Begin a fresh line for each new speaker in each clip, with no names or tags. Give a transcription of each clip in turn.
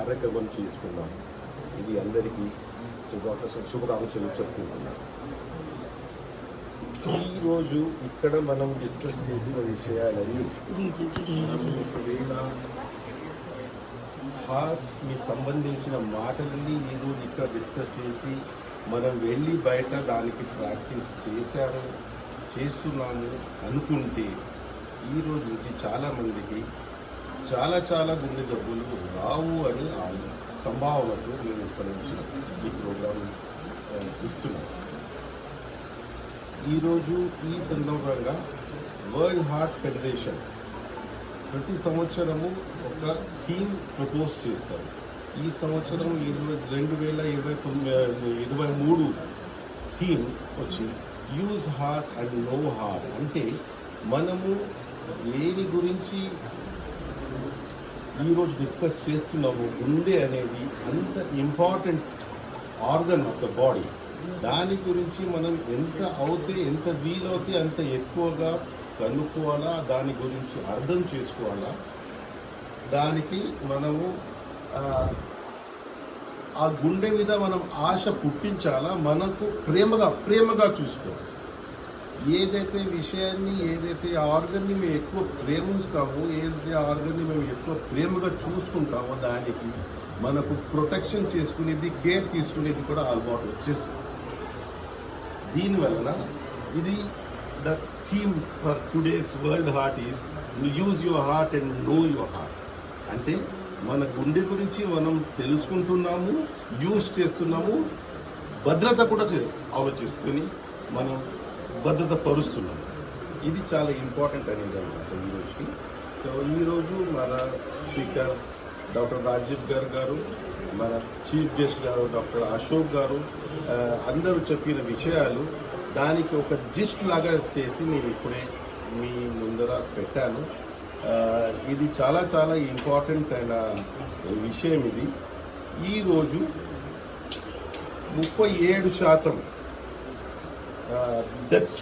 కార్యక్రమం చేసుకున్నాం. ఇది అందరికీ శుభాకాంక్షలు చెప్పుకుంటున్నాం. ఈరోజు ఇక్కడ మనం డిస్కస్ చేసిన విషయాలన్నీ ఒకవేళ హార్ట్కి సంబంధించిన మాటలన్నీ ఈరోజు ఇక్కడ డిస్కస్ చేసి మనం వెళ్ళి బయట దానికి ప్రాక్టీస్ చేస్తున్నాము అనుకుంటే ఈరోజు నుంచి చాలామందికి చాలా గుండె జబ్బులు రావు అని సంభావనతో మేము ఇక్కడి నుంచి ఈ ప్రోగ్రాం ఇస్తున్నాం. ఈరోజు ఈ సందర్భంగా వరల్డ్ హార్ట్ ఫెడరేషన్ ప్రతి సంవత్సరము ఒక థీమ్ ప్రపోజ్ చేస్తారు. ఈ సంవత్సరం 2023 థీమ్ వచ్చి use heart and know heart. అంటే మనము దేని గురించి ఈరోజు డిస్కస్ చేస్తున్నాము, గుండె అనేది అంత important organ of the body. దాని గురించి మనం ఎంత వీలవుతే అంత ఎక్కువగా కనుక్కోవాలా, దాని గురించి అర్థం చేసుకోవాలా. దానికి మనము ఆ గుండె మీద మనం ఆశ పుట్టించాలా, మనకు ప్రేమగా చూసుకోవాలి. ఏదైతే విషయాన్ని, ఏదైతే ఆర్గన్ని మేము ఎక్కువ ప్రేమిస్తామో, ఏదైతే ఆర్గన్ని మేము ఎక్కువ ప్రేమగా చూసుకుంటామో దానికి మనకు ప్రొటెక్షన్ చేసుకునేది, కేర్ తీసుకునేది కూడా అలవాటు వచ్చేస్తుంది. దీనివలన ఇది the theme for today's world heart is use your heart and know your heart. అంటే మన గుండె గురించి మనం తెలుసుకుంటున్నాము, యూజ్ చేస్తున్నాము, భద్రత కూడా ఆలోచిస్తుని మనం భద్రత పరుస్తున్నాం. ఇది చాలా ఇంపార్టెంట్ అనేది అనమాట ఈరోజుకి. సో ఈరోజు మన స్పీకర్ డాక్టర్ రాజీవ్ గారు, మన చీఫ్ గెస్ట్ గారు డాక్టర్ అశోక్ గారు అందరూ చెప్పిన విషయాలు దానికి ఒక జిస్ట్ లాగా చేసి నేను ఇప్పుడే మీ ముందర పెట్టాను. ఇది చాలా ఇంపార్టెంట్ అయిన విషయం. ఇది ఈరోజు 37% deaths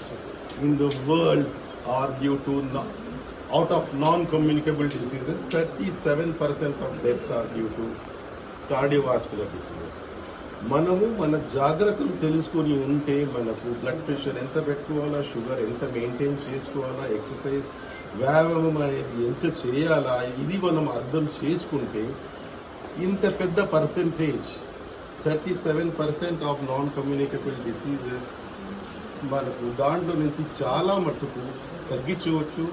in the world are due to out of non-communicable diseases. 37% of deaths are due to cardiovascular diseases. మనము మన జాగ్రత్తలు తెలుసుకొని ఉంటే మనకు బ్లడ్ ప్రెషర్ ఎంత పెట్టుకోవాలా, షుగర్ ఎంత మెయింటైన్ చేసుకోవాలా, ఎక్సర్సైజ్ వ్యాయామం అనేది ఎంత చేయాలా, ఇది మనం అర్థం చేసుకుంటే ఇంత పెద్ద percentage 37% of non communicable diseases మనకు దాంట్లో నుంచి చాలా మట్టుకు తగ్గించవచ్చు.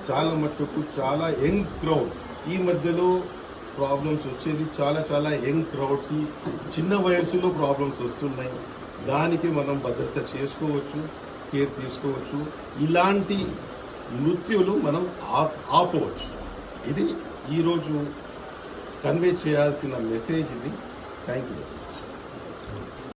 చాలా యంగ్ క్రౌడ్ ఈ మధ్యలో ప్రాబ్లమ్స్ వచ్చేది, చాలా యంగ్ క్రౌడ్స్కి చిన్న వయసులో ప్రాబ్లమ్స్ వస్తున్నాయి. దానికి మనం భద్రత చేసుకోవచ్చు, కేర్ తీసుకోవచ్చు. ఇలాంటి మృత్యులు మనం ఆపవచ్చు. ఇది ఈరోజు కన్వే చేయాల్సిన మెసేజ్ ఇది. Thank you.